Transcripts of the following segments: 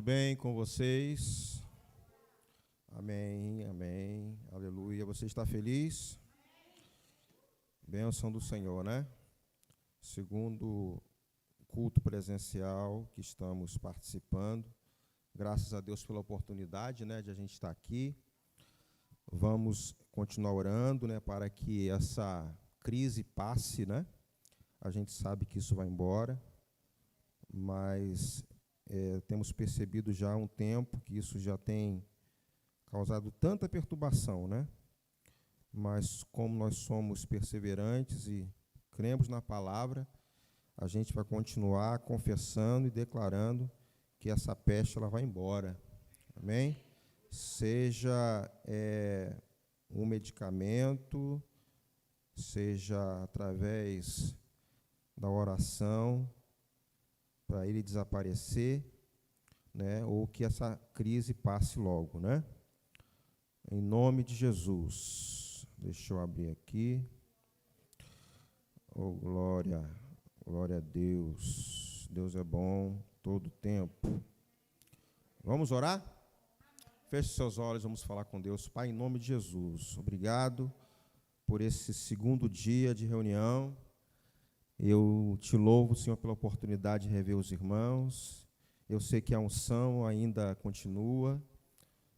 bem com vocês? Amém, amém, aleluia. Você está feliz? Bênção do Senhor, né? Segundo culto presencial que estamos participando, graças a Deus pela oportunidade, né, de a gente estar aqui. Vamos continuar orando, né, para que essa crise passe, né? A gente sabe que isso vai embora, mas temos percebido já há um tempo que isso já tem causado tanta perturbação, né? Mas como nós somos perseverantes e cremos na palavra, a gente vai continuar confessando e declarando que essa peste ela vai embora. Amém? Seja um medicamento, seja através da oração para ele desaparecer, né? Ou que essa crise passe logo, né? Em nome de Jesus. Deixa eu abrir aqui. Oh, glória, glória a Deus. Deus é bom todo tempo. Vamos orar? Feche seus olhos, vamos falar com Deus. Pai, em nome de Jesus, obrigado por esse segundo dia de reunião. Eu te louvo, Senhor, pela oportunidade de rever os irmãos. Eu sei que a unção ainda continua.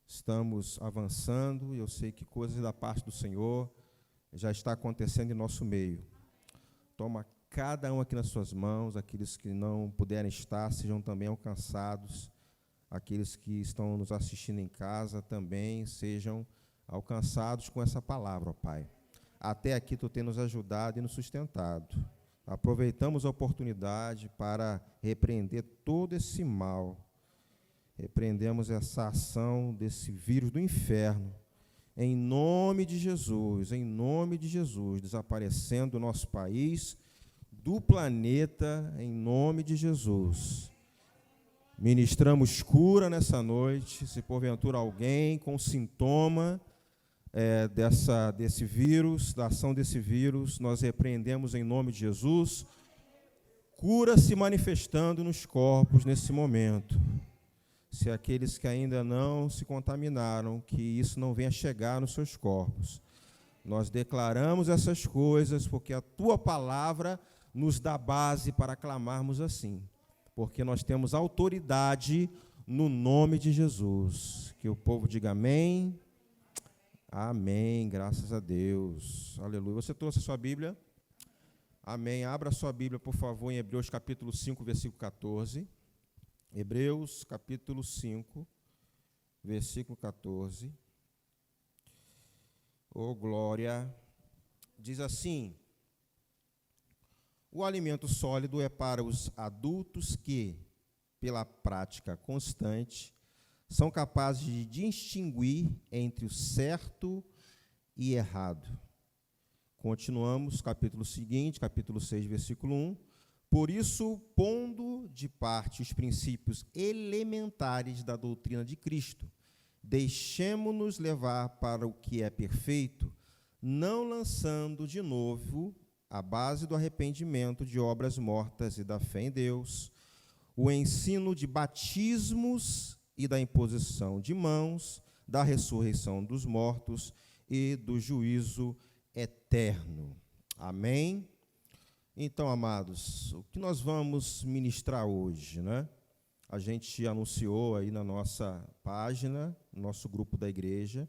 Estamos avançando e eu sei que coisas da parte do Senhor já está acontecendo em nosso meio. Toma cada um aqui nas suas mãos, aqueles que não puderem estar, sejam também alcançados. Aqueles que estão nos assistindo em casa também sejam alcançados com essa palavra, ó Pai. Até aqui Tu tem nos ajudado e nos sustentado. Aproveitamos a oportunidade para repreender todo esse mal. Repreendemos essa ação desse vírus do inferno. Em nome de Jesus, desaparecendo do nosso país, do planeta, em nome de Jesus. Ministramos cura nessa noite, se porventura alguém com sintoma desse vírus, da ação desse vírus, nós repreendemos em nome de Jesus, cura se manifestando nos corpos nesse momento. Se aqueles que ainda não se contaminaram, que isso não venha chegar nos seus corpos. Nós declaramos essas coisas porque a Tua palavra nos dá base para clamarmos assim. Porque nós temos autoridade no nome de Jesus. Que o povo diga amém. Amém, graças a Deus. Aleluia. Você trouxe a sua Bíblia? Amém. Abra a sua Bíblia, por favor, em Hebreus capítulo 5, versículo 14. Hebreus capítulo 5, versículo 14. Oh, glória. Diz assim: o alimento sólido é para os adultos que, pela prática constante, são capazes de distinguir entre o certo e errado. Continuamos, capítulo seguinte, capítulo 6, versículo 1. Por isso, pondo de parte os princípios elementares da doutrina de Cristo, deixemo-nos levar para o que é perfeito, não lançando de novo a base do arrependimento de obras mortas e da fé em Deus, o ensino de batismos e da imposição de mãos, da ressurreição dos mortos e do juízo eterno. Amém? Então, amados, o que nós vamos ministrar hoje, né? A gente anunciou aí na nossa página, no nosso grupo da igreja,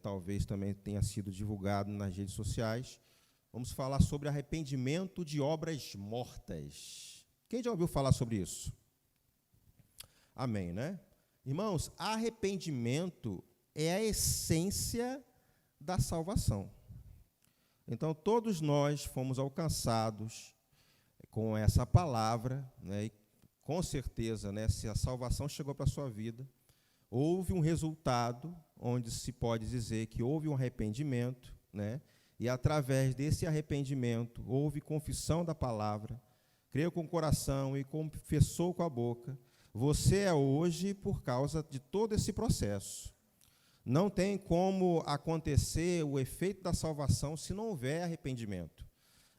talvez também tenha sido divulgado nas redes sociais. Vamos falar sobre arrependimento de obras mortas. Quem já ouviu falar sobre isso? Amém, né? Irmãos, arrependimento é a essência da salvação. Então, todos nós fomos alcançados com essa palavra, né? E com certeza, né, se a salvação chegou para a sua vida, houve um resultado onde se pode dizer que houve um arrependimento, né? E através desse arrependimento houve confissão da palavra, creu com o coração e confessou com a boca. Você é hoje por causa de todo esse processo. Não tem como acontecer o efeito da salvação se não houver arrependimento.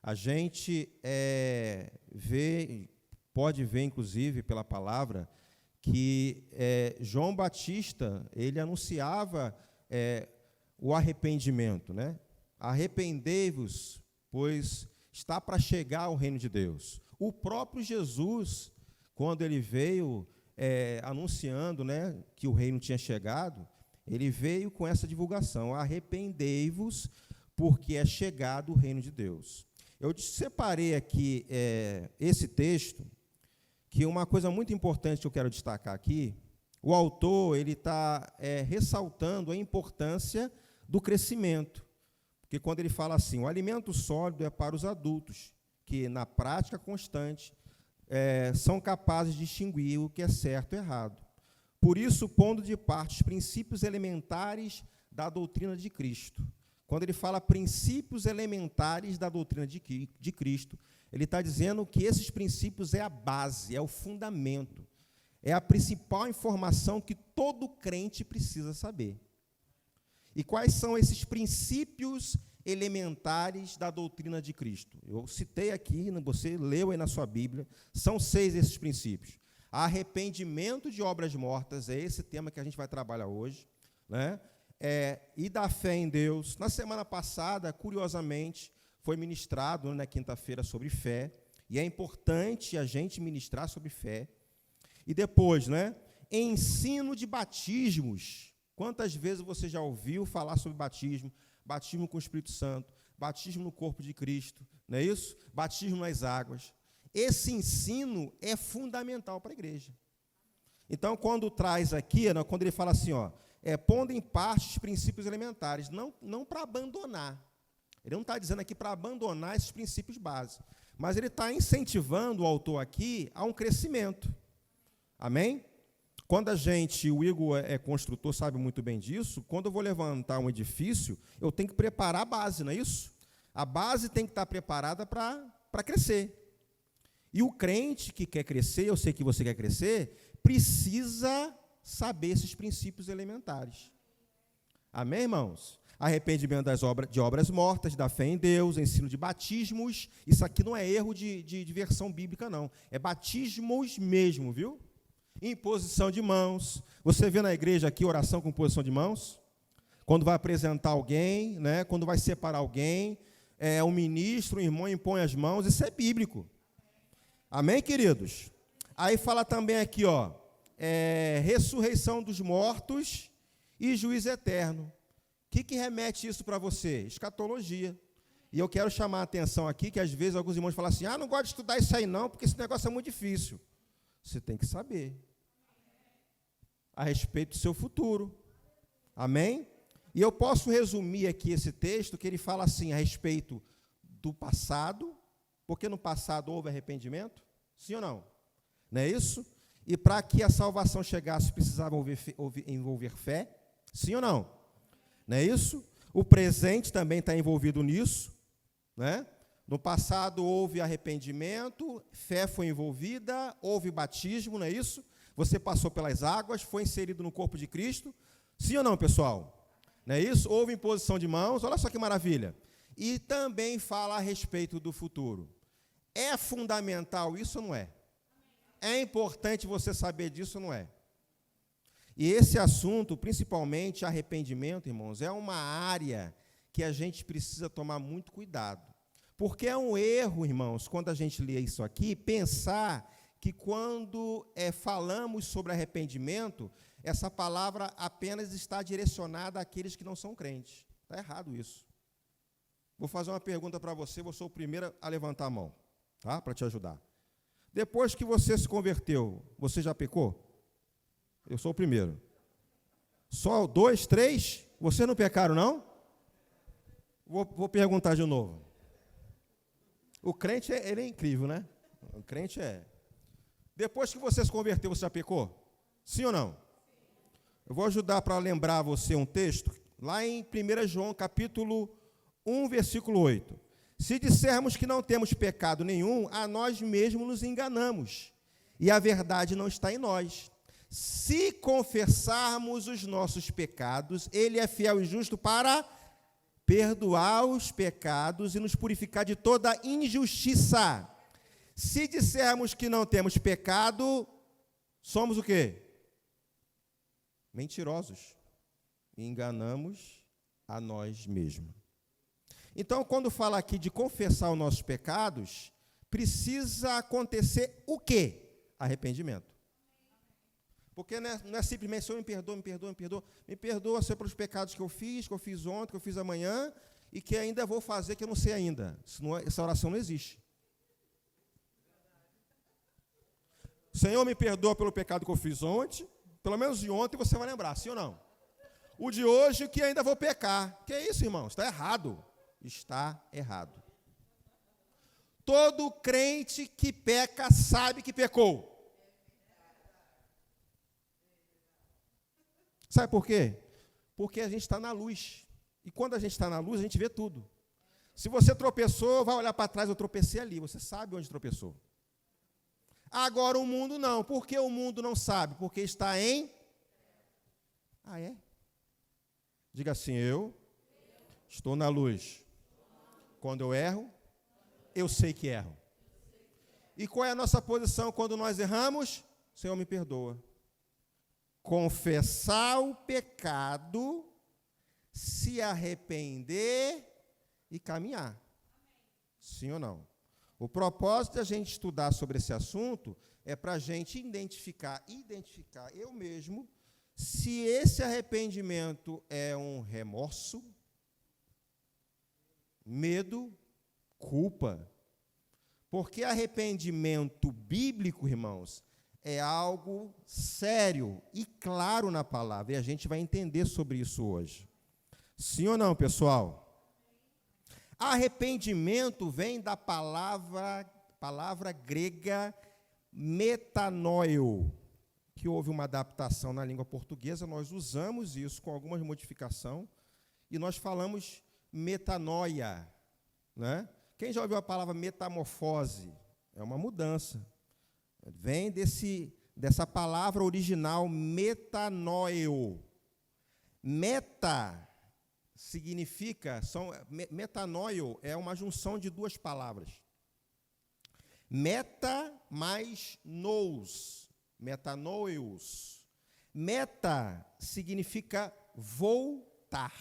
A gente pode ver, inclusive, pela palavra, que João Batista, ele anunciava o arrependimento, né? Arrependei-vos, pois está para chegar o reino de Deus. O próprio Jesus, quando ele veio anunciando, né, que o reino tinha chegado, ele veio com essa divulgação: arrependei-vos, porque é chegado o reino de Deus. Eu separei aqui esse texto, que uma coisa muito importante que eu quero destacar aqui, o autor ele está ressaltando a importância do crescimento, porque quando ele fala assim, o alimento sólido é para os adultos, que na prática constante são capazes de distinguir o que é certo e errado. Por isso, pondo de parte os princípios elementares da doutrina de Cristo. Quando ele fala princípios elementares da doutrina de Cristo, ele está dizendo que esses princípios é a base, é o fundamento, é a principal informação que todo crente precisa saber. E quais são esses princípios elementares da doutrina de Cristo? Eu citei aqui, você leu aí na sua Bíblia, são 6 esses princípios. Arrependimento de obras mortas, é esse tema que a gente vai trabalhar hoje, né? E da fé em Deus. Na semana passada, curiosamente, foi ministrado na quinta-feira sobre fé, e é importante a gente ministrar sobre fé. E depois, né, ensino de batismos. Quantas vezes você já ouviu falar sobre batismo? Batismo com o Espírito Santo, batismo no corpo de Cristo, não é isso? Batismo nas águas. Esse ensino é fundamental para a igreja. Então, quando traz aqui, quando ele fala assim, pondo em parte os princípios elementares, não para abandonar. Ele não está dizendo aqui para abandonar esses princípios básicos, mas ele está incentivando o autor aqui a um crescimento. Amém? Quando o Igor é construtor, sabe muito bem disso, quando eu vou levantar um edifício, eu tenho que preparar a base, não é isso? A base tem que estar preparada para crescer. E o crente que quer crescer, eu sei que você quer crescer, precisa saber esses princípios elementares. Amém, irmãos? Arrependimento de obras mortas, da fé em Deus, ensino de batismos. Isso aqui não é erro de versão bíblica, não. É batismos mesmo, viu? Imposição de mãos. Você vê na igreja aqui oração com imposição de mãos? Quando vai apresentar alguém, né? Quando vai separar alguém, um ministro, um irmão impõe as mãos. Isso é bíblico. Amém, queridos? Aí fala também aqui, ressurreição dos mortos e juízo eterno. O que remete isso para você? Escatologia. E eu quero chamar a atenção aqui, que às vezes alguns irmãos falam assim, não gosto de estudar isso aí não, porque esse negócio é muito difícil. Você tem que saber a respeito do seu futuro. Amém? E eu posso resumir aqui esse texto, que ele fala assim, a respeito do passado, porque no passado houve arrependimento, sim ou não? Não é isso? E para que a salvação chegasse, precisava envolver fé, sim ou não? Não é isso? O presente também está envolvido nisso, né? No passado houve arrependimento, fé foi envolvida, houve batismo, não é isso? Você passou pelas águas, foi inserido no corpo de Cristo, sim ou não, pessoal? Não é isso? Houve imposição de mãos, olha só que maravilha. E também fala a respeito do futuro. É fundamental isso ou não é? É importante você saber disso ou não é? E esse assunto, principalmente arrependimento, irmãos, é uma área que a gente precisa tomar muito cuidado. Porque é um erro, irmãos, quando a gente lê isso aqui, pensar que quando falamos sobre arrependimento, essa palavra apenas está direcionada àqueles que não são crentes. Está errado isso. Vou fazer uma pergunta para você, vou ser o primeiro a levantar a mão, tá? Para te ajudar. Depois que você se converteu, você já pecou? Eu sou o primeiro. Só 2, 3? Vocês não pecaram, não? Vou perguntar de novo. O crente, ele é incrível, né? O crente é. Depois que você se converteu, você já pecou? Sim ou não? Eu vou ajudar para lembrar você um texto, lá em 1 João, capítulo 1, versículo 8. Se dissermos que não temos pecado nenhum, a nós mesmos nos enganamos, e a verdade não está em nós. Se confessarmos os nossos pecados, Ele é fiel e justo para perdoar os pecados e nos purificar de toda injustiça. Se dissermos que não temos pecado, somos o quê? Mentirosos. E enganamos a nós mesmos. Então, quando fala aqui de confessar os nossos pecados, precisa acontecer o quê? Arrependimento. Porque não é simplesmente, Senhor, me perdoa, me perdoa, me perdoa. Me perdoa, Senhor, pelos pecados que eu fiz ontem, que eu fiz amanhã, e que ainda vou fazer, que eu não sei ainda. Essa oração não existe. Senhor, me perdoa pelo pecado que eu fiz ontem, pelo menos de ontem você vai lembrar, sim ou não? O de hoje, que ainda vou pecar. Que é isso, irmão? Está errado. Está errado. Todo crente que peca sabe que pecou. Sabe por quê? Porque a gente está na luz. E quando a gente está na luz, a gente vê tudo. Se você tropeçou, vai olhar para trás, eu tropecei ali. Você sabe onde tropeçou. Agora o mundo não. Por que o mundo não sabe? Porque está em... Ah, é? Diga assim, eu estou na luz. Quando eu erro, eu sei que erro. E qual é a nossa posição quando nós erramos? Senhor, me perdoa. Confessar o pecado, se arrepender e caminhar. Sim ou não? O propósito da gente estudar sobre esse assunto é para a gente identificar eu mesmo, se esse arrependimento é um remorso, medo, culpa. Porque arrependimento bíblico, irmãos, é algo sério e claro na palavra, e a gente vai entender sobre isso hoje. Sim ou não, pessoal? Arrependimento vem da palavra grega metanoio, que houve uma adaptação na língua portuguesa, nós usamos isso com algumas modificações, e nós falamos metanoia, né? Quem já ouviu a palavra metamorfose? É uma mudança. Vem dessa palavra original metanoio. Meta significa, metanoio é uma junção de duas palavras. Meta mais nous, metanoios. Meta significa voltar.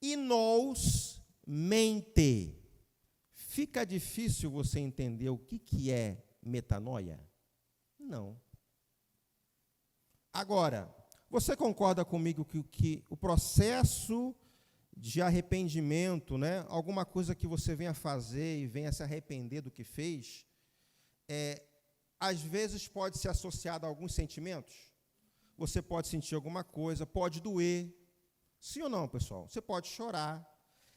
E nous, mente. Fica difícil você entender o que é metanoia? Não. Agora, você concorda comigo que o processo de arrependimento, né, alguma coisa que você venha fazer e venha se arrepender do que fez, às vezes pode ser associado a alguns sentimentos? Você pode sentir alguma coisa, pode doer. Sim ou não, pessoal? Você pode chorar.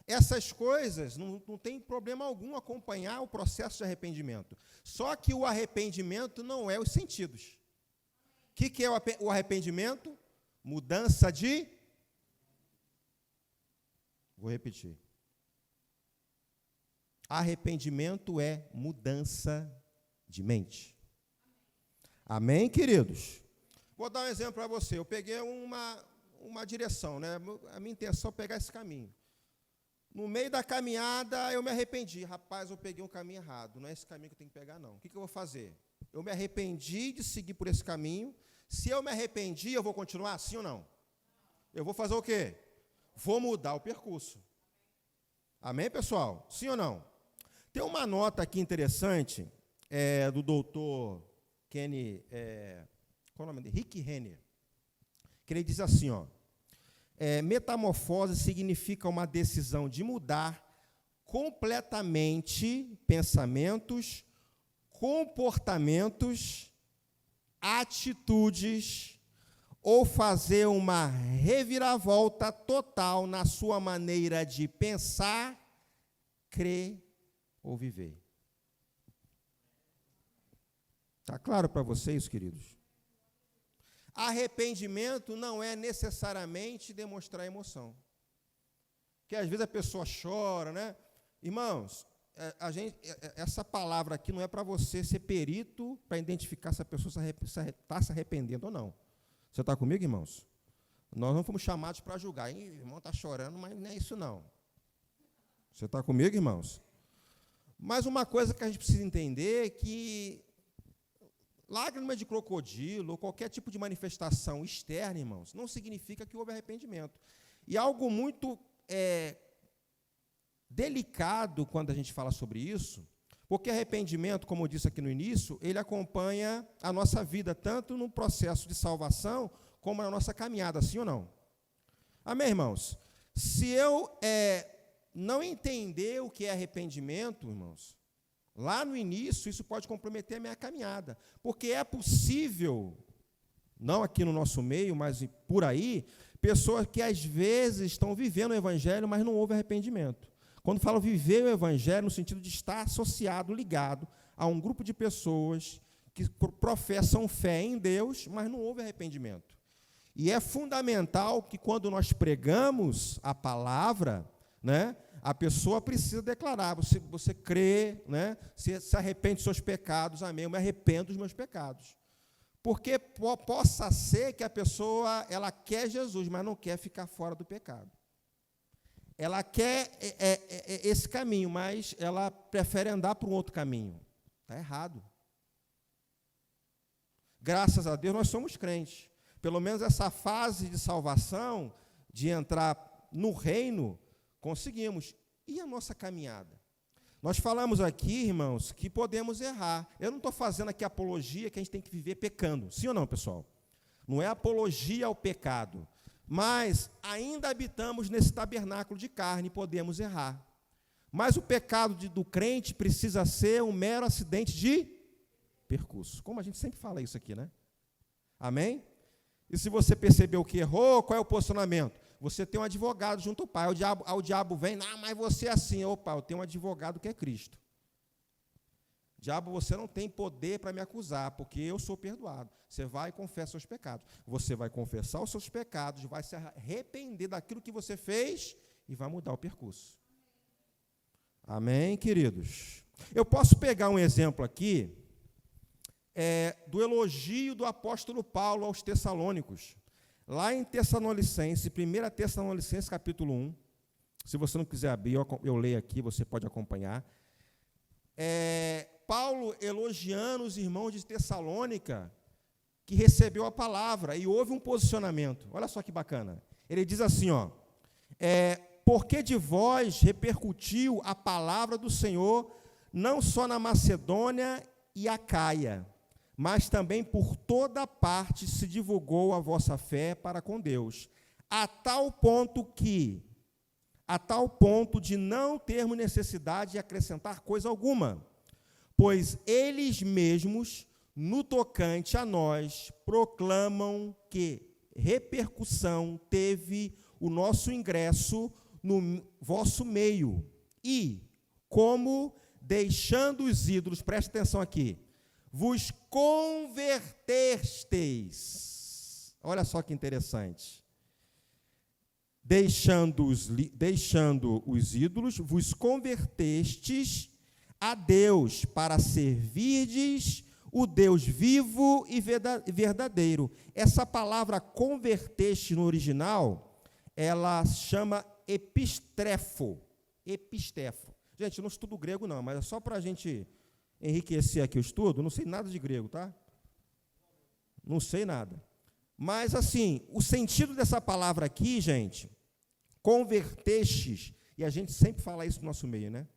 Essas coisas não tem problema algum acompanhar o processo de arrependimento. Só que o arrependimento não é os sentidos. O que é o arrependimento? Mudança de... Vou repetir. Arrependimento é mudança de mente. Amém, queridos? Vou dar um exemplo para você. Eu peguei uma direção, né? A minha intenção é pegar esse caminho. No meio da caminhada, eu me arrependi. Rapaz, eu peguei um caminho errado. Não é esse caminho que eu tenho que pegar, não. O que eu vou fazer? Eu me arrependi de seguir por esse caminho. Se eu me arrependi, eu vou continuar? Sim ou não? Eu vou fazer o quê? Vou mudar o percurso. Amém, pessoal? Sim ou não? Tem uma nota aqui interessante, do doutor Kenny, qual é o nome dele? Rick Renner, que ele diz assim, metamorfose significa uma decisão de mudar completamente pensamentos, comportamentos, atitudes, ou fazer uma reviravolta total na sua maneira de pensar, crer ou viver. Está claro para vocês, queridos? Arrependimento não é necessariamente demonstrar emoção. Porque às vezes a pessoa chora, né? Irmãos, essa palavra aqui não é para você ser perito para identificar se a pessoa está se arrependendo ou não. Você está comigo, irmãos? Nós não fomos chamados para julgar. O irmão está chorando, mas não é isso, não. Você está comigo, irmãos? Mas uma coisa que a gente precisa entender é que Lágrima de crocodilo, ou qualquer tipo de manifestação externa, irmãos, não significa que houve arrependimento. E algo muito delicado quando a gente fala sobre isso, porque arrependimento, como eu disse aqui no início, ele acompanha a nossa vida, tanto no processo de salvação, como na nossa caminhada, sim ou não? Amém, irmãos? Se eu não entender o que é arrependimento, irmãos, lá no início, isso pode comprometer a minha caminhada, porque é possível, não aqui no nosso meio, mas por aí, pessoas que às vezes estão vivendo o evangelho, mas não houve arrependimento. Quando falo viver o evangelho, no sentido de estar associado, ligado a um grupo de pessoas que professam fé em Deus, mas não houve arrependimento. E é fundamental que quando nós pregamos a palavra, né, a pessoa precisa declarar, você crê, né, se arrepende dos seus pecados, amém, eu me arrependo dos meus pecados. Porque possa ser que a pessoa, ela quer Jesus, mas não quer ficar fora do pecado. Ela quer esse caminho, mas ela prefere andar por um outro caminho. Está errado. Graças a Deus, nós somos crentes. Pelo menos essa fase de salvação, de entrar no reino, conseguimos. E a nossa caminhada? Nós falamos aqui, irmãos, que podemos errar. Eu não estou fazendo aqui apologia que a gente tem que viver pecando. Sim ou não, pessoal? Não é apologia ao pecado. Mas ainda habitamos nesse tabernáculo de carne e podemos errar. Mas o pecado do crente precisa ser um mero acidente de percurso. Como a gente sempre fala isso aqui, né? Amém? E se você percebeu que errou, qual é o posicionamento? Você tem um advogado junto ao Pai. O diabo vem, não, mas você é assim. Opa, eu tenho um advogado que é Cristo. Diabo, você não tem poder para me acusar, porque eu sou perdoado. Você vai e confessa seus pecados. Você vai confessar os seus pecados, vai se arrepender daquilo que você fez e vai mudar o percurso. Amém, queridos? Eu posso pegar um exemplo aqui do elogio do apóstolo Paulo aos Tessalônicos. Lá em Tessalonicenses, 1 Tessalonicenses, capítulo 1. Se você não quiser abrir, eu leio aqui, você pode acompanhar. Paulo elogiando os irmãos de Tessalônica, que recebeu a palavra, e houve um posicionamento. Olha só que bacana. Ele diz assim, porque de vós repercutiu a palavra do Senhor, não só na Macedônia e Acaia, mas também por toda parte se divulgou a vossa fé para com Deus, a tal ponto de não termos necessidade de acrescentar coisa alguma, pois eles mesmos, no tocante a nós, proclamam que repercussão teve o nosso ingresso no vosso meio, e, como deixando os ídolos, preste atenção aqui, vos convertestes. Olha só que interessante. Deixando os ídolos, vos convertestes a Deus, para servirdes o Deus vivo e verdadeiro. Essa palavra converteste no original, ela chama epistrefo. Epistefo. Gente, eu não estudo grego não, mas é só para a gente enriquecer aqui o estudo. Não sei nada de grego, tá? Não sei nada. Mas, assim, o sentido dessa palavra aqui, gente, convertestes, e a gente sempre fala isso no nosso meio, né?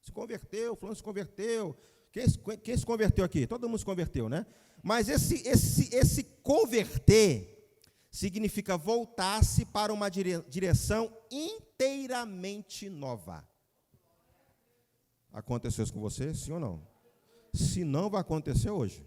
Se converteu, fulano se converteu. Quem se converteu aqui? Todo mundo se converteu, né? Mas esse converter significa voltar-se para uma direção inteiramente nova. Aconteceu isso com você, sim ou não? Se não, vai acontecer hoje.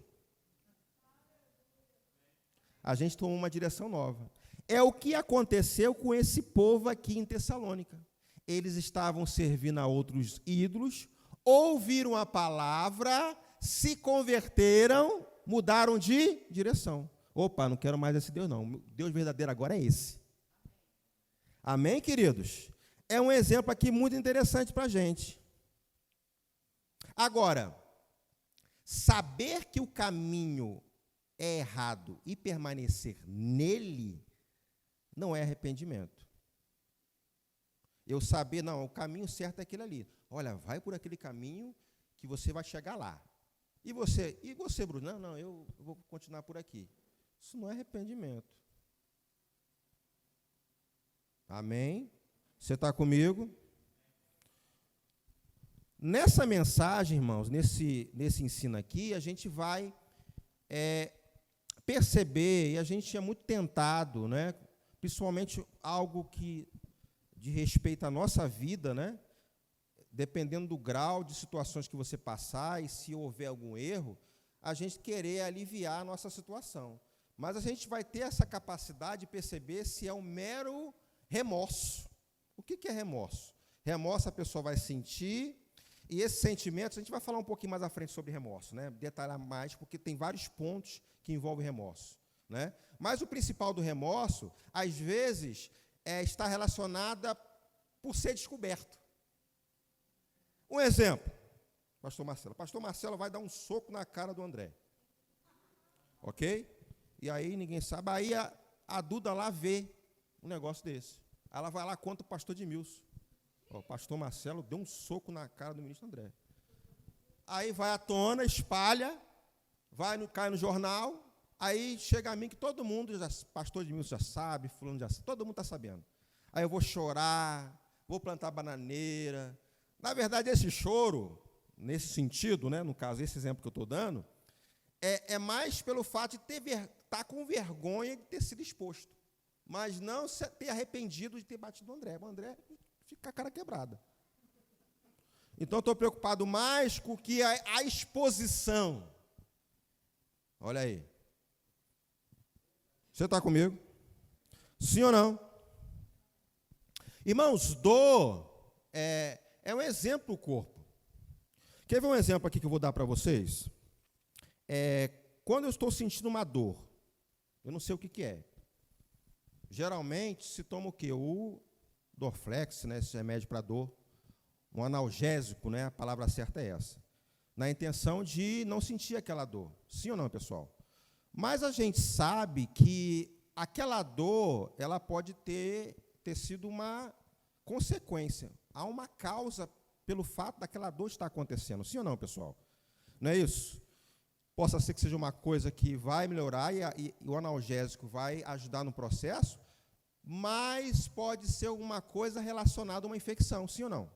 A gente tomou uma direção nova. É o que aconteceu com esse povo aqui em Tessalônica. Eles estavam servindo a outros ídolos, ouviram a palavra, se converteram, mudaram de direção. Opa, não quero mais esse Deus não. O Deus verdadeiro agora é esse. Amém, queridos? É um exemplo aqui muito interessante para a gente. Agora, saber que o caminho é errado e permanecer nele não é arrependimento. Eu saber, não, o caminho certo é aquele ali. Olha, vai por aquele caminho que você vai chegar lá. E você, Bruno? Não, eu vou continuar por aqui. Isso não é arrependimento. Amém? Você está comigo? Nessa mensagem, irmãos, nesse ensino aqui, a gente vai perceber, e a gente é muito tentado, né, principalmente algo que de respeito à nossa vida, né, dependendo do grau de situações que você passar e se houver algum erro, a gente querer aliviar a nossa situação. Mas a gente vai ter essa capacidade de perceber se é um mero remorso. O que é remorso? Remorso a pessoa vai sentir, e esses sentimentos, a gente vai falar um pouquinho mais à frente sobre remorso, né? Detalhar mais, porque tem vários pontos que envolvem remorso, né? Mas o principal do remorso, às vezes, está relacionada por ser descoberto. Um exemplo, pastor Marcelo. Pastor Marcelo vai dar um soco na cara do André. Ok? E aí ninguém sabe. Aí a Duda lá vê um negócio desse. Ela vai lá, conta o pastor Edmilson. O pastor Marcelo deu um soco na cara do ministro André. Aí vai à tona, espalha, cai no jornal, aí chega a mim que todo mundo, pastor Edmilson já sabe, fulano já sabe, todo mundo está sabendo. Aí eu vou chorar, vou plantar bananeira. Na verdade, esse choro, nesse sentido, né, no caso, esse exemplo que eu estou dando, é mais pelo fato de estar com vergonha de ter sido exposto, mas não ter arrependido de ter batido o André. O André fica com a cara quebrada. Então, estou preocupado mais com que a exposição. Olha aí. Você está comigo? Sim ou não? Irmãos, dor é um exemplo do corpo. Quer ver um exemplo aqui que eu vou dar para vocês? Quando eu estou sentindo uma dor, eu não sei o que é. Geralmente se toma o quê? O Dorflex, né, esse remédio para dor, um analgésico, né, a palavra certa é essa, na intenção de não sentir aquela dor. Sim ou não, pessoal? Mas a gente sabe que aquela dor, ela pode ter sido uma consequência. Há uma causa pelo fato daquela dor estar acontecendo. Sim ou não, pessoal? Não é isso? Possa ser que seja uma coisa que vai melhorar e o analgésico vai ajudar no processo, mas pode ser alguma coisa relacionada a uma infecção, sim ou não?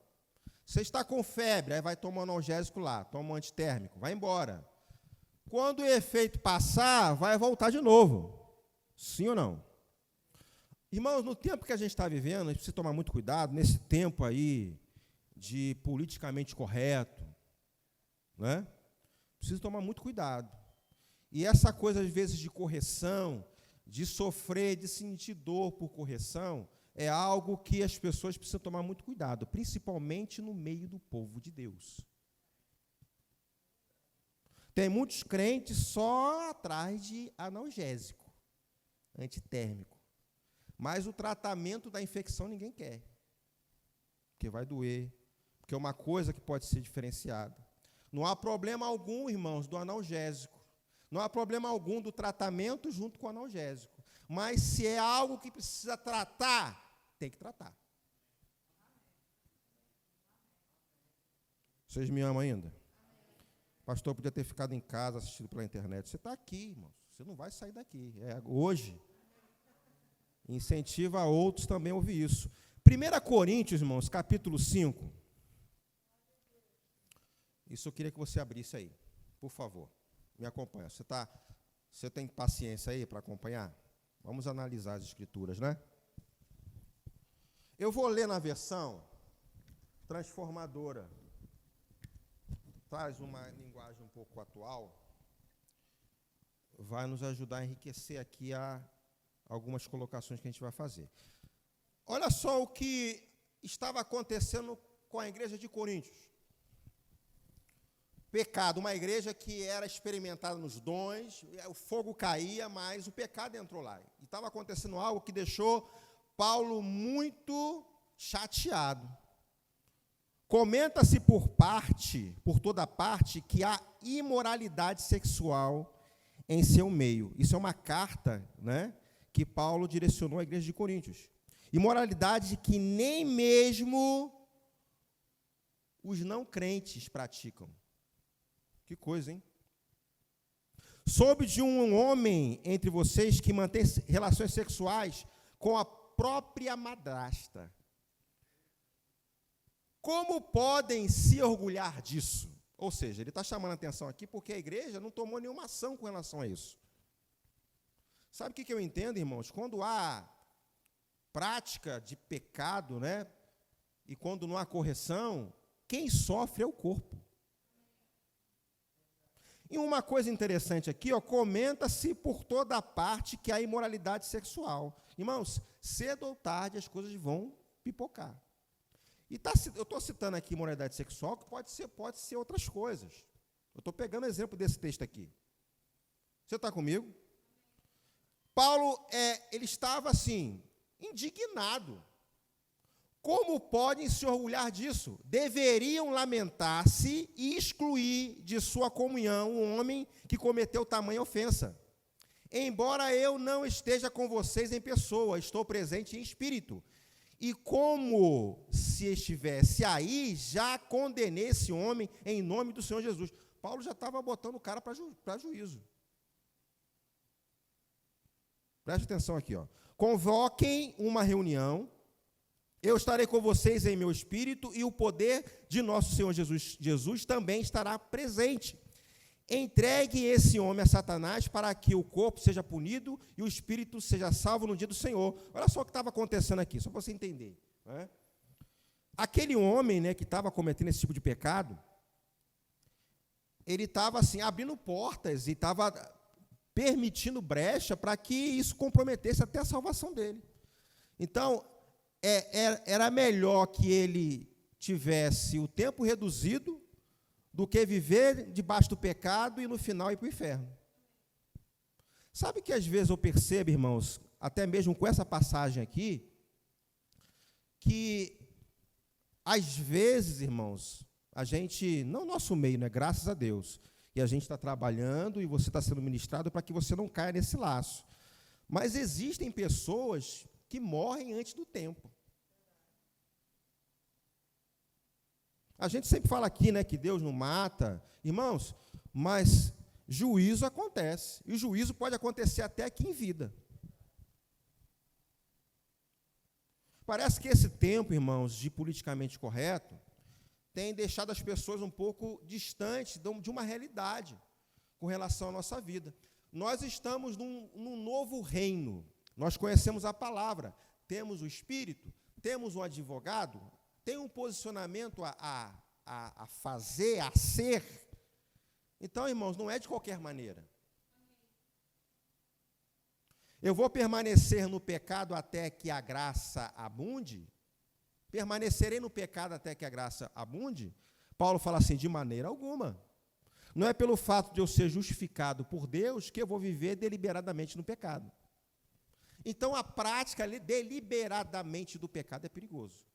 Você está com febre, aí vai tomar um analgésico lá, toma um antitérmico, vai embora. Quando o efeito passar, vai voltar de novo. Sim ou não? Irmãos, no tempo que a gente está vivendo, a gente precisa tomar muito cuidado, nesse tempo aí de politicamente correto, né? Precisa tomar muito cuidado. E essa coisa, às vezes, de correção, de sofrer, de sentir dor por correção, é algo que as pessoas precisam tomar muito cuidado, principalmente no meio do povo de Deus. Tem muitos crentes só atrás de analgésico, antitérmico. Mas o tratamento da infecção ninguém quer, porque vai doer, porque é uma coisa que pode ser diferenciada. Não há problema algum, irmãos, do analgésico. Não há problema algum do tratamento junto com o analgésico. Mas se é algo que precisa tratar, tem que tratar. Vocês me amam ainda? O pastor podia ter ficado em casa assistindo pela internet. Você está aqui, irmãos. Você não vai sair daqui. É hoje. Incentiva a outros também a ouvir isso. 1 Coríntios, irmãos, capítulo 5. Isso eu queria que você abrisse aí, por favor. Me acompanha. Você tem paciência aí para acompanhar? Vamos analisar as escrituras, né? Eu vou ler na versão transformadora. Traz uma linguagem um pouco atual. Vai nos ajudar a enriquecer aqui algumas colocações que a gente vai fazer. Olha só o que estava acontecendo com a igreja de Coríntios. Pecado, uma igreja que era experimentada nos dons, o fogo caía, mas o pecado entrou lá. E estava acontecendo algo que deixou Paulo muito chateado. Comenta-se por toda parte, que há imoralidade sexual em seu meio. Isso é uma carta, né, que Paulo direcionou à igreja de Coríntios. Imoralidade que nem mesmo os não crentes praticam. Que coisa, hein? Soube de um homem entre vocês que mantém relações sexuais com a própria madrasta. Como podem se orgulhar disso? Ou seja, ele está chamando a atenção aqui porque a igreja não tomou nenhuma ação com relação a isso. Sabe o que eu entendo, irmãos? Quando há prática de pecado, né? E quando não há correção, quem sofre é o corpo. E uma coisa interessante aqui, ó, comenta-se por toda a parte que há imoralidade sexual. Irmãos, cedo ou tarde as coisas vão pipocar. E eu estou citando aqui imoralidade sexual, que pode ser outras coisas. Eu estou pegando exemplo desse texto aqui. Você está comigo? Paulo, ele estava assim, indignado. Como podem se orgulhar disso? Deveriam lamentar-se e excluir de sua comunhão um homem que cometeu tamanha ofensa. Embora eu não esteja com vocês em pessoa, estou presente em espírito. E como se estivesse aí, já condenei esse homem em nome do Senhor Jesus. Paulo já estava botando o cara para juízo. Preste atenção aqui, ó. Convoquem uma reunião. Eu estarei com vocês em meu espírito e o poder de nosso Senhor Jesus também estará presente. Entregue esse homem a Satanás para que o corpo seja punido e o espírito seja salvo no dia do Senhor. Olha só o que estava acontecendo aqui, só para você entender. Né? Aquele homem, né, que estava cometendo esse tipo de pecado, ele estava assim, abrindo portas e estava permitindo brecha para que isso comprometesse até a salvação dele. Então, era melhor que ele tivesse o tempo reduzido do que viver debaixo do pecado e no final ir para o inferno. Sabe que às vezes eu percebo, irmãos, até mesmo com essa passagem aqui, que às vezes, irmãos, a gente, não nosso meio, né, graças a Deus, e a gente está trabalhando e você está sendo ministrado para que você não caia nesse laço. Mas existem pessoas que morrem antes do tempo. A gente sempre fala aqui, né, que Deus não mata, irmãos, mas juízo acontece, e o juízo pode acontecer até aqui em vida. Parece que esse tempo, irmãos, de politicamente correto, tem deixado as pessoas um pouco distantes de uma realidade com relação à nossa vida. Nós estamos num novo reino, nós conhecemos a palavra, temos o Espírito, temos um advogado, tem um posicionamento a fazer, a ser. Então, irmãos, não é de qualquer maneira. Eu vou permanecer no pecado até que a graça abunde? Permanecerei no pecado até que a graça abunde? Paulo fala assim, de maneira alguma. Não é pelo fato de eu ser justificado por Deus que eu vou viver deliberadamente no pecado. Então, a prática deliberadamente do pecado é perigoso.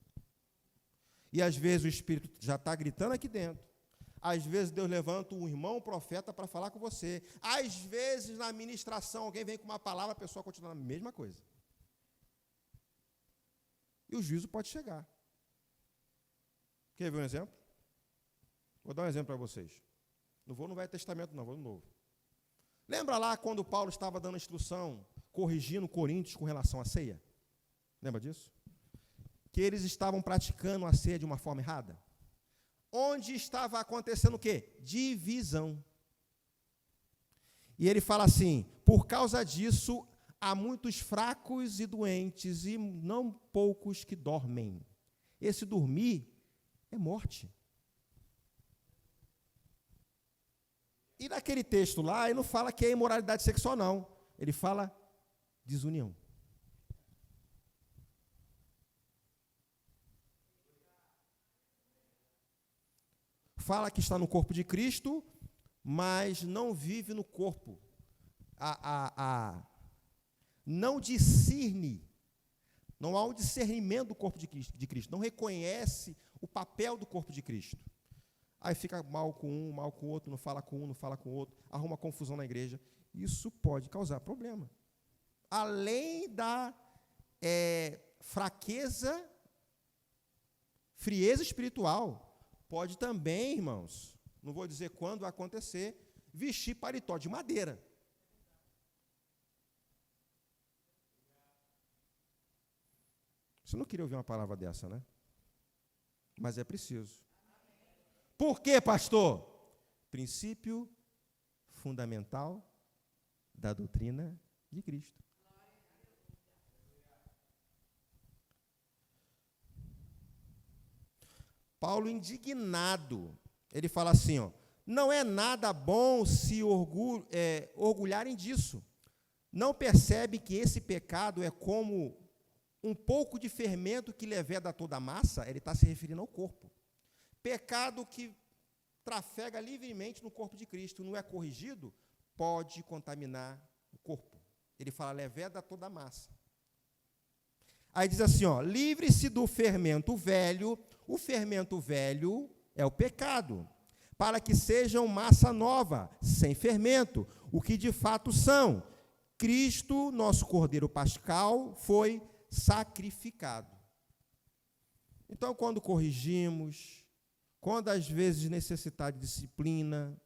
E, às vezes, o Espírito já está gritando aqui dentro. Às vezes, Deus levanta um irmão, um profeta, para falar com você. Às vezes, na ministração, alguém vem com uma palavra, a pessoa continua a mesma coisa. E o juízo pode chegar. Quer ver um exemplo? Vou dar um exemplo para vocês. Não vou no Velho Testamento, não, vou no Novo. Lembra lá quando Paulo estava dando instrução, corrigindo Coríntios com relação à ceia? Lembra disso? Que eles estavam praticando a ceia de uma forma errada? Onde estava acontecendo o quê? Divisão. E ele fala assim, por causa disso, há muitos fracos e doentes, e não poucos que dormem. Esse dormir é morte. E naquele texto lá, ele não fala que é imoralidade sexual, não. Ele fala desunião. Fala que está no corpo de Cristo, mas não vive no corpo. Não discerne. Não há um discernimento do corpo de Cristo. Não reconhece o papel do corpo de Cristo. Aí fica mal com um, mal com o outro, não fala com um, não fala com o outro, arruma confusão na igreja. Isso pode causar problema. Além da fraqueza, frieza espiritual, pode também, irmãos, não vou dizer quando vai acontecer, vestir paletó de madeira. Você não queria ouvir uma palavra dessa, né? Mas é preciso. Por quê, pastor? Princípio fundamental da doutrina de Cristo. Paulo, indignado, ele fala assim, ó, não é nada bom se orgulharem disso. Não percebe que esse pecado é como um pouco de fermento que leveda toda a massa? Ele está se referindo ao corpo. Pecado que trafega livremente no corpo de Cristo, não é corrigido, pode contaminar o corpo. Ele fala, leveda toda a massa. Aí diz assim, ó, livre-se do fermento velho. O fermento velho é o pecado, para que sejam massa nova, sem fermento, o que de fato são. Cristo, nosso Cordeiro Pascal, foi sacrificado. Então, quando corrigimos, quando às vezes necessitar de disciplina,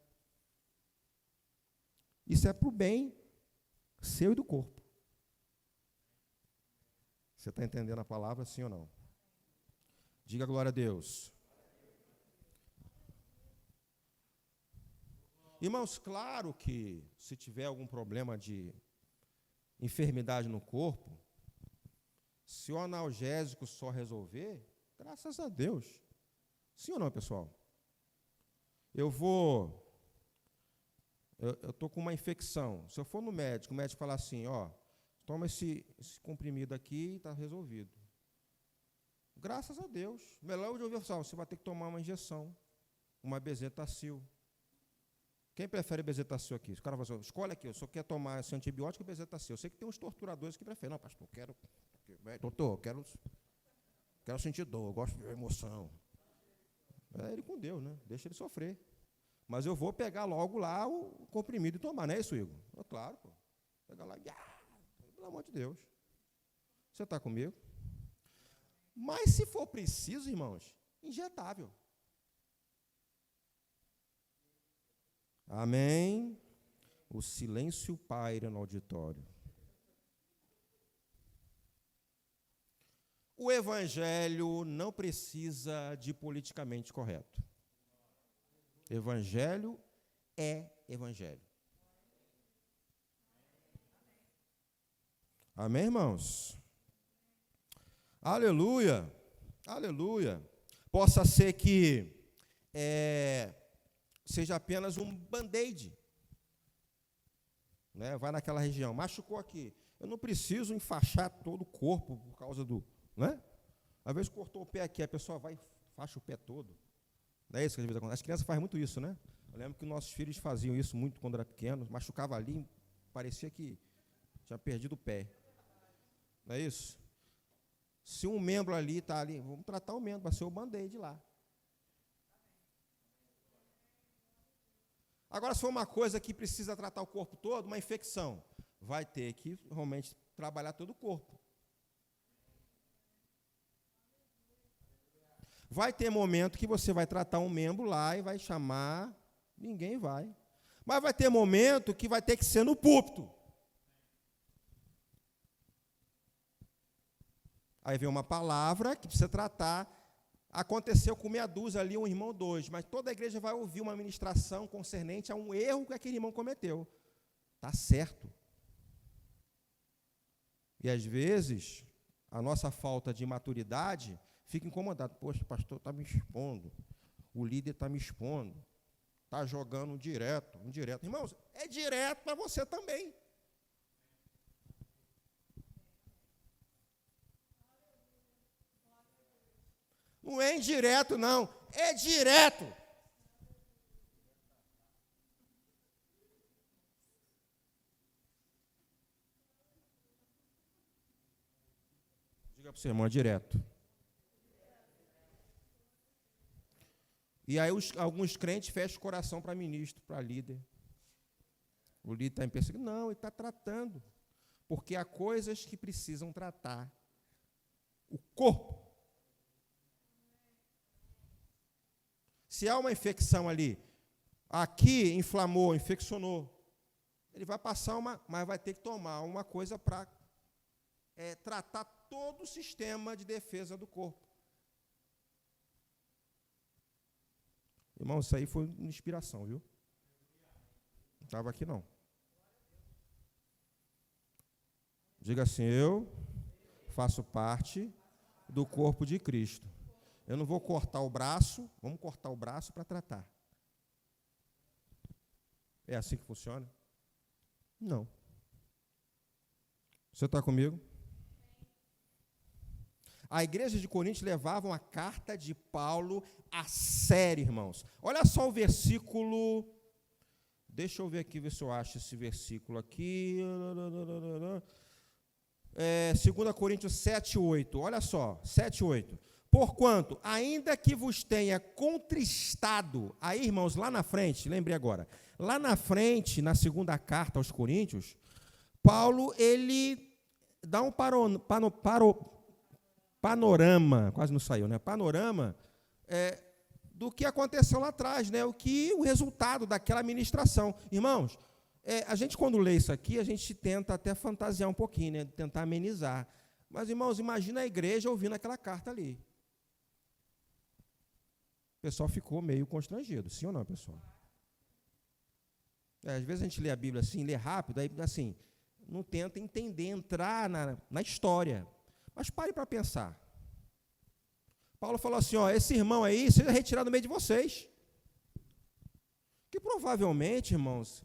isso é para o bem seu e do corpo. Você está entendendo a palavra, sim ou não? Diga glória a Deus. Irmãos, claro que se tiver algum problema de enfermidade no corpo, se o analgésico só resolver, graças a Deus. Sim ou não, pessoal? Eu estou com uma infecção. Se eu for no médico, o médico falar assim, ó, toma esse comprimido aqui e está resolvido. Graças a Deus. Melhor de ouvir, você vai ter que tomar uma injeção, uma bezetacil. Quem prefere bezetacil aqui? O cara fala assim, escolhe aqui, eu só quero tomar esse antibiótico e bezetacil. Eu sei que tem uns torturadores que preferem. Não, pastor, doutor, quero sentir dor, eu gosto de emoção. É ele com Deus, né? Deixa ele sofrer. Mas eu vou pegar logo lá o comprimido e tomar, não é isso, Igor? É claro, pô. Pega lá e... Pelo amor de Deus. Você está comigo? Mas se for preciso, irmãos, injetável. Amém? O silêncio paira no auditório. O evangelho não precisa de politicamente correto. Evangelho é evangelho. Amém, irmãos? Aleluia, aleluia. Possa ser que seja apenas um band-aid. Né? Vai naquela região, machucou aqui. Eu não preciso enfaixar todo o corpo por causa do... Né? Às vezes cortou o pé aqui, a pessoa vai e faixa o pé todo. Não é isso que às vezes acontece? As crianças fazem muito isso, né? Eu lembro que nossos filhos faziam isso muito quando eram pequenos, machucava ali, parecia que tinha perdido o pé. Não é isso? Se um membro ali está ali, vamos tratar o membro, vai ser o band-aid lá. Agora, se for uma coisa que precisa tratar o corpo todo, uma infecção, vai ter que realmente trabalhar todo o corpo. Vai ter momento que você vai tratar um membro lá e vai chamar, ninguém vai. Mas vai ter momento que vai ter que ser no púlpito. Aí vem uma palavra que precisa tratar. Aconteceu com meia dúzia ali, um irmão, dois, mas toda a igreja vai ouvir uma ministração concernente a um erro que aquele irmão cometeu. Está certo. E às vezes, a nossa falta de maturidade fica incomodado. Poxa, o pastor está me expondo, o líder está me expondo, está jogando um direto. Irmãos, é direto para você também. Não é indireto, não. É direto. Diga para o seu irmão, é direto. E aí alguns crentes fecham o coração para ministro, para líder. O líder está em perseguição. Não, ele está tratando. Porque há coisas que precisam tratar. O corpo. Se há uma infecção ali, Aqui inflamou, infeccionou. Ele vai passar mas vai ter que tomar uma coisa para tratar todo o sistema de defesa do corpo. Irmão, isso aí foi uma inspiração, viu? Não estava aqui, não. Diga assim, eu faço parte do corpo de Cristo. Eu não vou cortar o braço, vamos cortar o braço para tratar. É assim que funciona? Não. Você está comigo? A igreja de Corinto levavam a carta de Paulo a sério, irmãos. Olha só o versículo. Deixa eu ver aqui, ver se eu acho esse versículo aqui. 2 Coríntios 7:8. Olha só, 7:8. Porquanto, ainda que vos tenha contristado, aí, irmãos, lá na frente, lembrei agora, lá na frente, na segunda carta aos Coríntios, Paulo, ele dá um panorama, quase não saiu, né? Panorama do que aconteceu lá atrás, né? O resultado daquela ministração. Irmãos, a gente quando lê isso aqui, a gente tenta até fantasiar um pouquinho, né? Tentar amenizar. Mas, irmãos, imagina a igreja ouvindo aquela carta ali. O pessoal ficou meio constrangido, sim ou não, pessoal? Às vezes a gente lê a Bíblia assim, lê rápido, aí assim, não tenta entender, entrar na história. Mas pare para pensar. Paulo falou assim, esse irmão aí, seja retirado do meio de vocês. Que provavelmente, irmãos,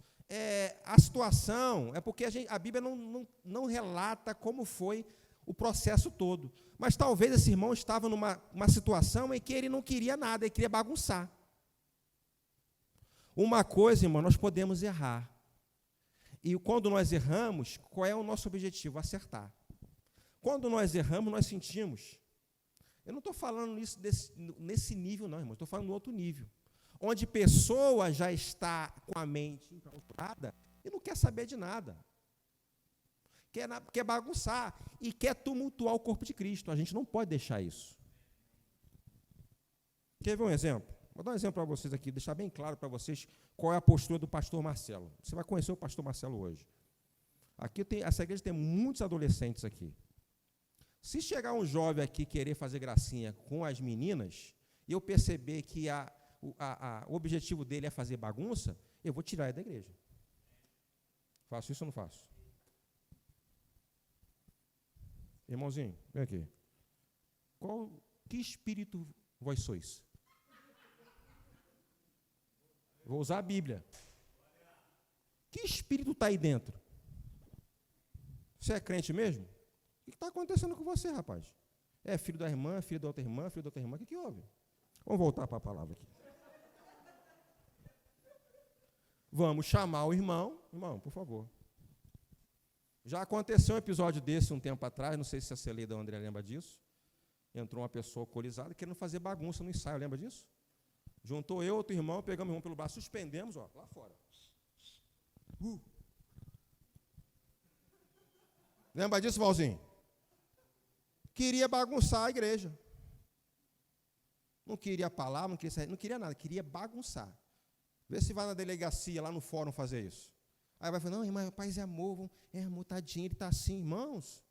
a situação, é porque a Bíblia não relata como foi o processo todo. Mas talvez esse irmão estava numa situação em que ele não queria nada, ele queria bagunçar. Uma coisa, irmão, nós podemos errar. E quando nós erramos, qual é o nosso objetivo? Acertar. Quando nós erramos, nós sentimos. Eu não estou falando isso nesse nível, não, irmão. Estou falando no outro nível. Onde pessoa já está com a mente encalçada e não quer saber de nada. Quer bagunçar e quer tumultuar o corpo de Cristo. A gente não pode deixar isso. Quer ver um exemplo? Vou dar um exemplo para vocês aqui, deixar bem claro para vocês qual é a postura do pastor Marcelo. Você vai conhecer o pastor Marcelo hoje. Essa igreja tem muitos adolescentes aqui. Se chegar um jovem aqui querer fazer gracinha com as meninas, e eu perceber que o objetivo dele é fazer bagunça, eu vou tirar ele da igreja. Faço isso ou não faço? Irmãozinho, vem aqui. Que espírito vós sois? Vou usar a Bíblia. Que espírito está aí dentro? Você é crente mesmo? O que está acontecendo com você, rapaz? É filho da irmã, filho da outra irmã, filho da outra irmã. O que houve? Vamos voltar para a palavra aqui. Vamos chamar o irmão. Irmão, por favor. Já aconteceu um episódio desse um tempo atrás, não sei se a Celeda ou a André lembra disso. Entrou uma pessoa alcoolizada querendo fazer bagunça no ensaio, lembra disso? Juntou eu, outro irmão, pegamos o irmão pelo braço, suspendemos, lá fora. Lembra disso, Valzinho? Queria bagunçar a igreja. Não queria palavra, não queria nada, queria bagunçar. Vê se vai na delegacia, lá no fórum, fazer isso. Aí vai falar, não, irmão, paz e amor, irmão, tadinho, ele está assim, irmãos.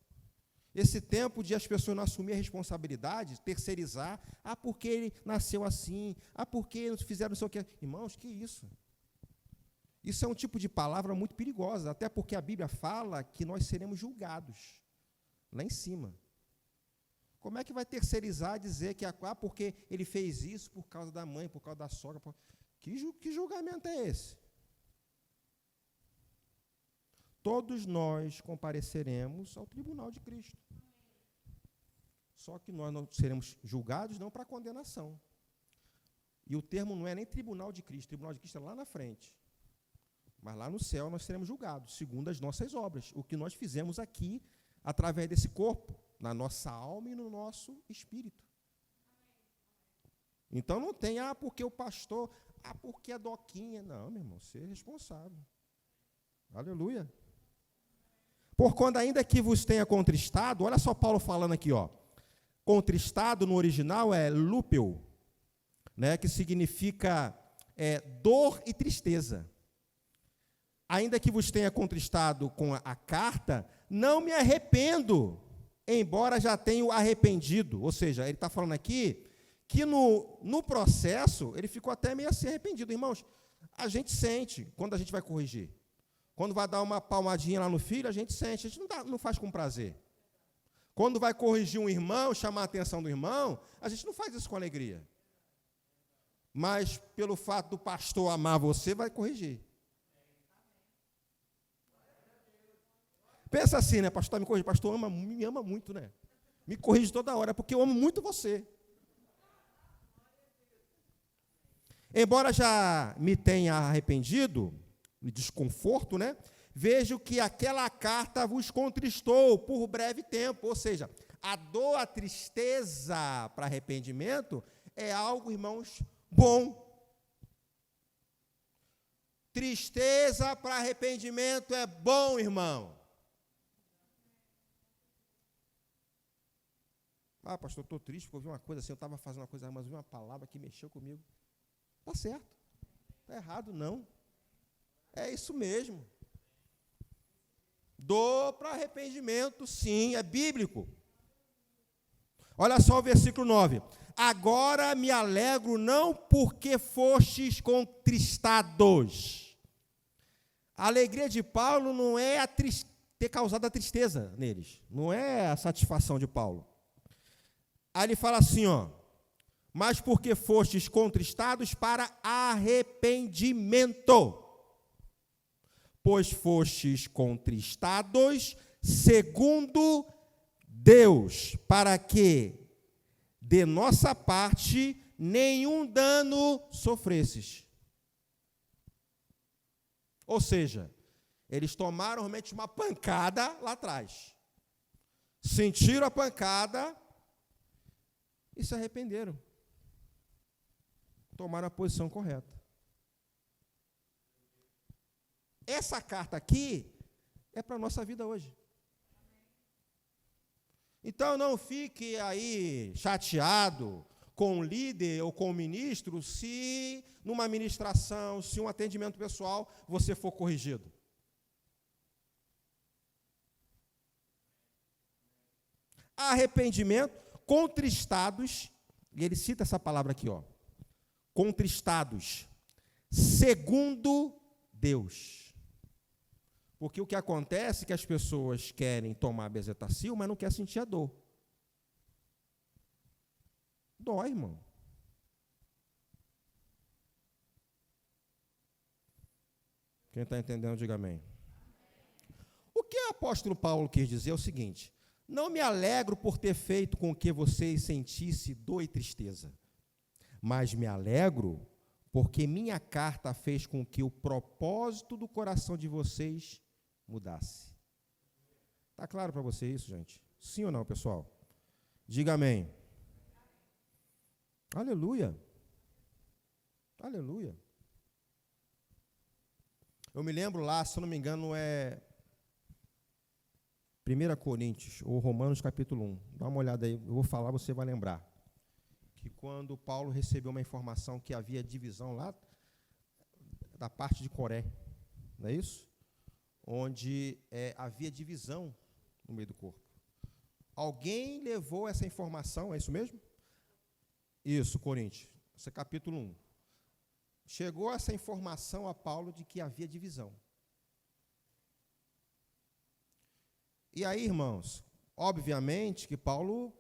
Esse tempo de as pessoas não assumirem a responsabilidade, terceirizar, porque ele nasceu assim, porque não fizeram não sei o que. Irmãos, que isso? Isso é um tipo de palavra muito perigosa, até porque a Bíblia fala que nós seremos julgados, lá em cima. Como é que vai terceirizar, dizer que porque ele fez isso por causa da mãe, por causa da sogra? Que julgamento é esse? Todos nós compareceremos ao tribunal de Cristo. Só que nós não seremos julgados não para condenação. E o termo não é nem tribunal de Cristo é lá na frente. Mas lá no céu nós seremos julgados, segundo as nossas obras, o que nós fizemos aqui, através desse corpo, na nossa alma e no nosso espírito. Então não tem, porque o pastor, porque a doquinha. Não, meu irmão, ser responsável. Aleluia. Porquanto ainda que vos tenha contristado, olha só Paulo falando aqui, contristado no original é lúpeu, né, que significa dor e tristeza. Ainda que vos tenha contristado com a carta, não me arrependo, embora já tenha arrependido. Ou seja, ele está falando aqui que no processo, ele ficou até meio assim arrependido. Irmãos, a gente sente quando a gente vai corrigir. Quando vai dar uma palmadinha lá no filho, a gente sente, a gente não faz com prazer. Quando vai corrigir um irmão, chamar a atenção do irmão, a gente não faz isso com alegria. Mas, pelo fato do pastor amar você, vai corrigir. Pensa assim, né? Pastor me corrige. Pastor me ama muito, né? Me corrige toda hora, porque eu amo muito você. Embora já me tenha arrependido, de desconforto, né? Vejo que aquela carta vos contristou por breve tempo. Ou seja, a dor, a tristeza para arrependimento é algo, irmãos, bom. Tristeza para arrependimento é bom, irmão. Ah, pastor, estou triste porque eu vi uma coisa assim, eu estava fazendo uma coisa, mas vi uma palavra que mexeu comigo. Está certo. Está errado, não. É isso mesmo. Dor para arrependimento, sim, é bíblico. Olha só o versículo 9. Agora me alegro não porque fostes contristados. A alegria de Paulo não é ter causado a tristeza neles. Não é a satisfação de Paulo. Aí ele fala assim, ó. Mas porque fostes contristados para arrependimento. Pois fostes contristados segundo Deus, para que de nossa parte nenhum dano sofresses. Ou seja, eles tomaram realmente uma pancada lá atrás. Sentiram a pancada e se arrependeram. Tomaram a posição correta. Essa carta aqui é para a nossa vida hoje. Então, não fique aí chateado com o líder ou com o ministro se numa ministração, se um atendimento pessoal, você for corrigido. Arrependimento, contristados, e ele cita essa palavra aqui, ó. Contristados, segundo Deus. Porque o que acontece é que as pessoas querem tomar bezetacil, mas não querem sentir a dor. Dói, irmão. Quem está entendendo, diga amém. O que o apóstolo Paulo quis dizer é o seguinte: não me alegro por ter feito com que vocês sentissem dor e tristeza, mas me alegro porque minha carta fez com que o propósito do coração de vocês mudasse. Está claro para você isso, gente? Sim ou não, pessoal? Diga amém. Aleluia. Aleluia. Eu me lembro lá, se eu não me engano, é 1 Coríntios, ou Romanos capítulo 1. Dá uma olhada aí, eu vou falar, você vai lembrar. Que quando Paulo recebeu uma informação que havia divisão lá da parte de Coré, não é isso? Onde havia divisão no meio do corpo. Alguém levou essa informação, é isso mesmo? Isso, Coríntios, esse é capítulo 1. Chegou essa informação a Paulo de que havia divisão. E aí, irmãos, obviamente que Paulo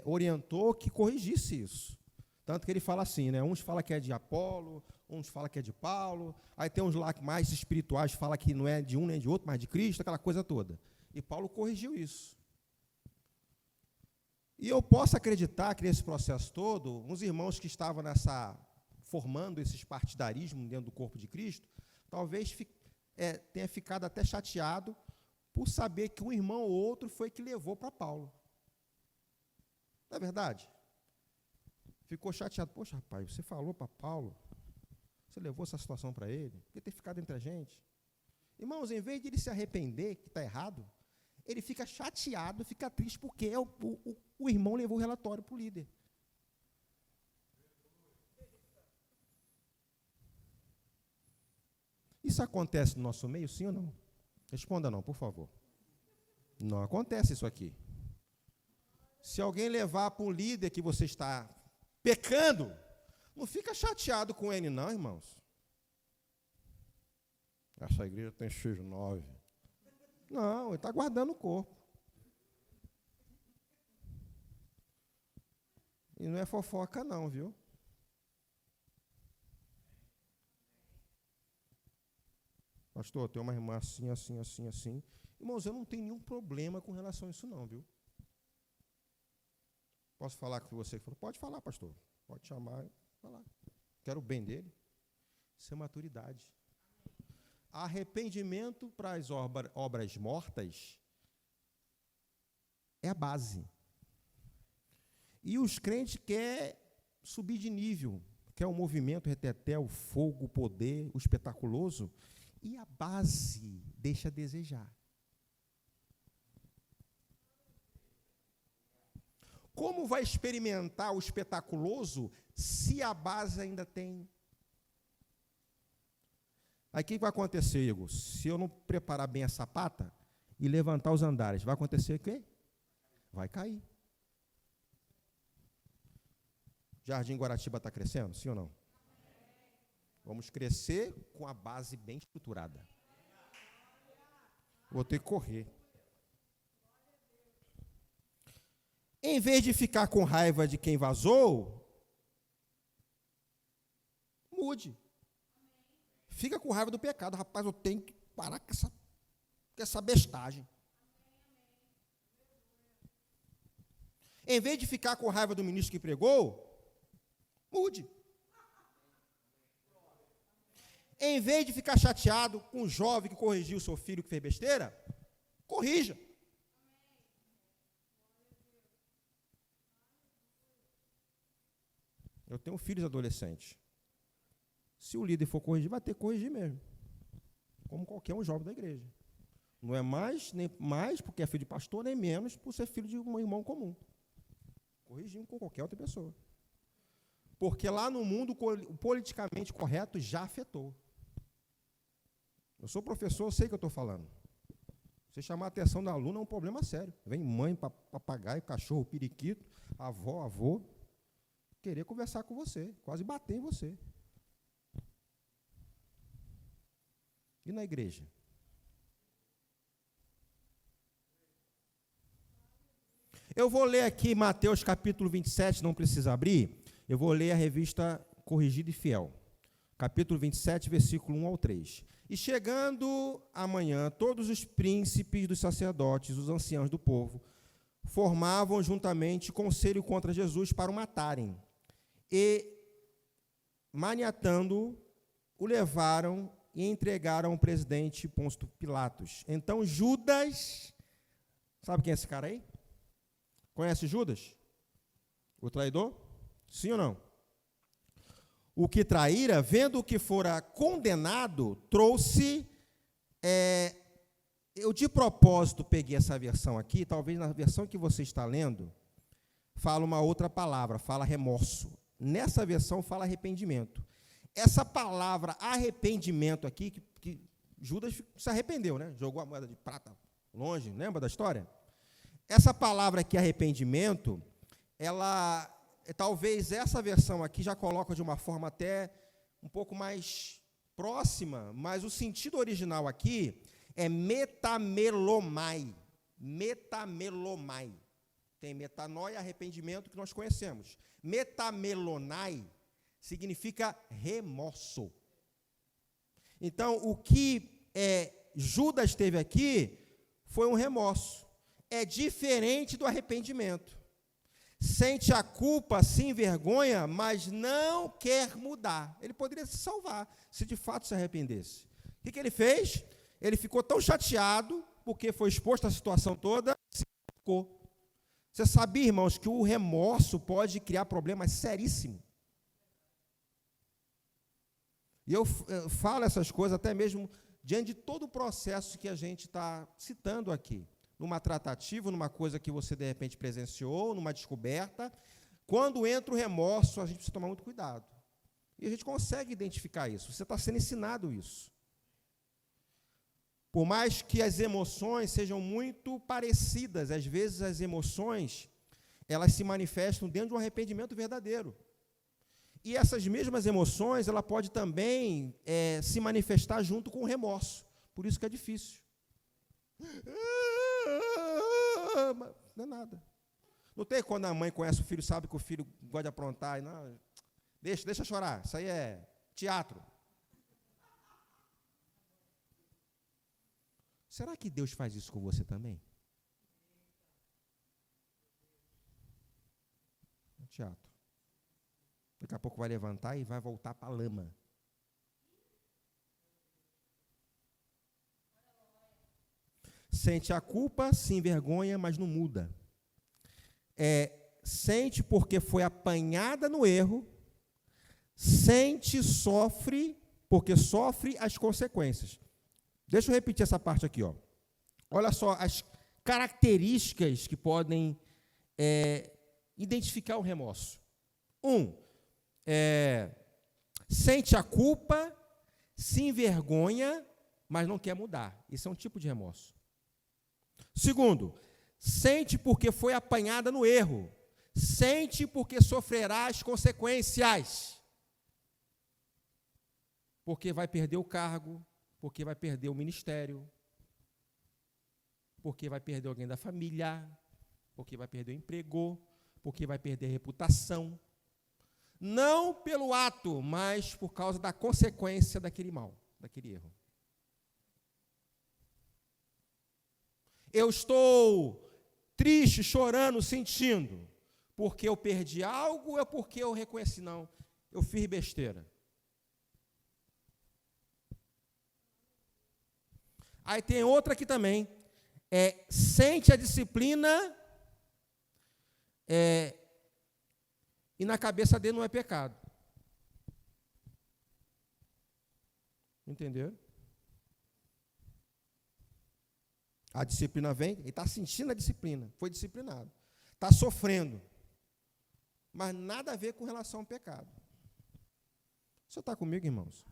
orientou que corrigisse isso. Tanto que ele fala assim, né? Uns falam que é de Apolo, uns falam que é de Paulo, aí tem uns lá mais espirituais que falam que não é de um nem de outro, mas de Cristo, aquela coisa toda. E Paulo corrigiu isso. E eu posso acreditar que nesse processo todo, uns irmãos que estavam formando esses partidarismos dentro do corpo de Cristo, talvez tenha ficado até chateado por saber que um irmão ou outro foi que levou para Paulo. Não é verdade? Ficou chateado. Poxa, rapaz, você falou para Paulo, você levou essa situação para ele, podia ter ficado entre a gente. Irmãos, em vez de ele se arrepender, que está errado, ele fica chateado, fica triste, porque o irmão levou o relatório para o líder. Isso acontece no nosso meio, sim ou não? Responda não, por favor. Não acontece isso aqui. Se alguém levar para um líder que você está pecando, não fica chateado com ele, não, irmãos. Essa igreja tem X9. Não, ele está guardando o corpo. E não é fofoca, não, viu? Pastor, tem uma irmã assim, assim, assim, assim. Irmãos, eu não tenho nenhum problema com relação a isso, não, viu? Posso falar com você? Pode falar, pastor. Pode chamar, falar. Quero o bem dele. Isso é maturidade. Arrependimento para as obras mortas é a base. E os crentes querem subir de nível, quer o movimento, o reteté, o fogo, o poder, o espetaculoso, e a base deixa a desejar. Como vai experimentar o espetaculoso se a base ainda tem? Aí o que vai acontecer, Igor? Se eu não preparar bem a sapata e levantar os andares, vai acontecer o quê? Vai cair. Jardim Guaratiba está crescendo, sim ou não? Vamos crescer com a base bem estruturada. Vou ter que correr. Em vez de ficar com raiva de quem vazou, mude. Fica com raiva do pecado. Rapaz, eu tenho que parar com essa bestagem. Em vez de ficar com raiva do ministro que pregou, mude. Em vez de ficar chateado com o jovem que corrigiu o seu filho que fez besteira, corrija. Eu tenho filhos adolescentes. Se o líder for corrigir, vai ter que corrigir mesmo. Como qualquer um jovem da igreja. Não é mais, nem mais porque é filho de pastor, nem menos por ser filho de um irmão comum. Corrigindo com qualquer outra pessoa. Porque lá no mundo, o politicamente correto já afetou. Eu sou professor, eu sei o que eu estou falando. Você chamar a atenção do aluno é um problema sério. Vem mãe, papagaio, cachorro, periquito, avó, avô, querer conversar com você, quase bater em você. E na igreja? Eu vou ler aqui Mateus capítulo 27, não precisa abrir. Eu vou ler a revista Corrigida e Fiel. Capítulo 27, versículo 1 ao 3. E chegando amanhã, todos os príncipes dos sacerdotes, os anciãos do povo, formavam juntamente conselho contra Jesus para o matarem. E, maniatando-o, o levaram e entregaram ao presidente Pôncio Pilatos. Então Judas, sabe quem é esse cara aí? Conhece Judas? O traidor? Sim ou não? O que traíra, vendo que fora condenado, trouxe... eu de propósito peguei essa versão aqui, talvez na versão que você está lendo, fala uma outra palavra, fala remorso. Nessa versão fala arrependimento. Essa palavra arrependimento aqui, que Judas se arrependeu, né? Jogou a moeda de prata longe, lembra da história? Essa palavra aqui, arrependimento, ela, talvez essa versão aqui já coloca de uma forma até um pouco mais próxima, mas o sentido original aqui é metamelomai. Metamelomai. Tem metanoia, arrependimento, que nós conhecemos. Metamelonai significa remorso. Então, o que Judas teve aqui foi um remorso. É diferente do arrependimento. Sente a culpa, se envergonha, mas não quer mudar. Ele poderia se salvar, se de fato se arrependesse. O que ele fez? Ele ficou tão chateado, porque foi exposto à situação toda, se ficou. Você sabia, irmãos, que o remorso pode criar problemas seríssimos? E eu falo essas coisas até mesmo diante de todo o processo que a gente está citando aqui. Numa tratativa, numa coisa que você, de repente, presenciou, numa descoberta. Quando entra o remorso, a gente precisa tomar muito cuidado. E a gente consegue identificar isso. Você está sendo ensinado isso. Por mais que as emoções sejam muito parecidas, às vezes as emoções, elas se manifestam dentro de um arrependimento verdadeiro. E essas mesmas emoções, ela pode também se manifestar junto com o remorso. Por isso que é difícil. Não é nada. Não tem quando a mãe conhece o filho, sabe que o filho gosta de aprontar. E não, deixa chorar, isso aí é teatro. Será que Deus faz isso com você também? Teatro. Daqui a pouco vai levantar e vai voltar para a lama. Sente a culpa, se envergonha, mas não muda. Sente porque foi apanhada no erro, sente, sofre, porque sofre as consequências. Deixa eu repetir essa parte aqui, ó. Olha só as características que podem identificar o remorso. Sente a culpa, se envergonha, mas não quer mudar. Isso é um tipo de remorso. Segundo, sente porque foi apanhada no erro. Sente porque sofrerá as consequências. Porque vai perder o cargo, porque vai perder o ministério, porque vai perder alguém da família, porque vai perder o emprego, porque vai perder a reputação. Não pelo ato, mas por causa da consequência daquele mal, daquele erro. Eu estou triste, chorando, sentindo, porque eu perdi algo ou é porque eu reconheci, não, eu fiz besteira. Aí tem outra aqui também, sente a disciplina, e na cabeça dele não é pecado. Entenderam? A disciplina vem, ele está sentindo a disciplina, foi disciplinado. Está sofrendo. Mas nada a ver com relação ao pecado. Você está comigo, irmãos?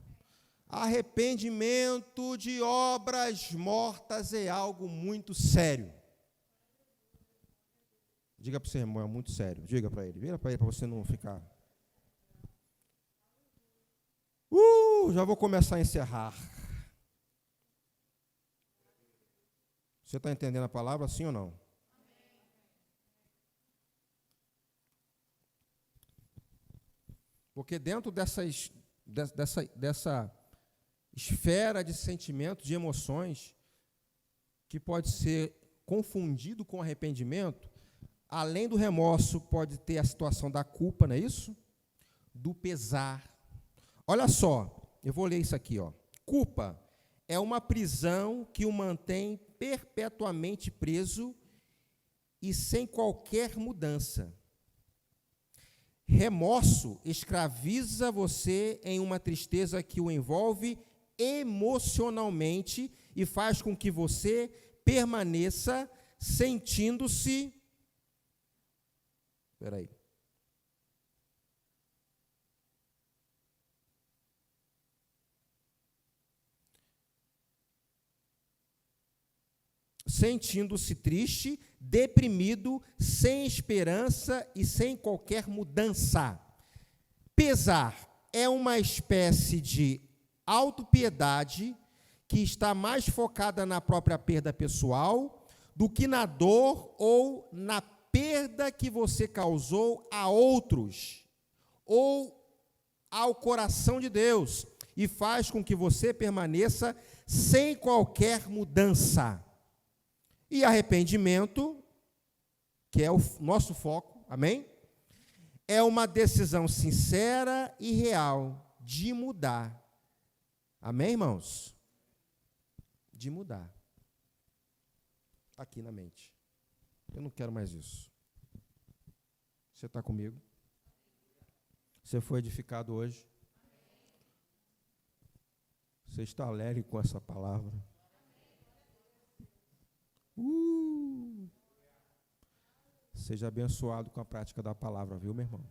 Arrependimento de obras mortas é algo muito sério. Diga para o seu irmão, é muito sério. Diga para ele, vira para ele para você não ficar. Já vou começar a encerrar. Você está entendendo a palavra, sim ou não? Porque dentro dessa esfera de sentimentos, de emoções, que pode ser confundido com arrependimento, além do remorso, pode ter a situação da culpa, não é isso? Do pesar. Olha só, eu vou ler isso aqui, ó. Culpa é uma prisão que o mantém perpetuamente preso e sem qualquer mudança. Remorso escraviza você em uma tristeza que o envolve emocionalmente e faz com que você permaneça sentindo-se. Espera aí. Sentindo-se triste, deprimido, sem esperança e sem qualquer mudança. Pesar é uma espécie de autopiedade que está mais focada na própria perda pessoal do que na dor ou na perda que você causou a outros ou ao coração de Deus e faz com que você permaneça sem qualquer mudança. E arrependimento, que é o nosso foco, amém? É uma decisão sincera e real de mudar. Amém, irmãos? De mudar. Aqui na mente. Eu não quero mais isso. Você está comigo? Você foi edificado hoje? Você está alegre com essa palavra? Seja abençoado com a prática da palavra, viu, meu irmão?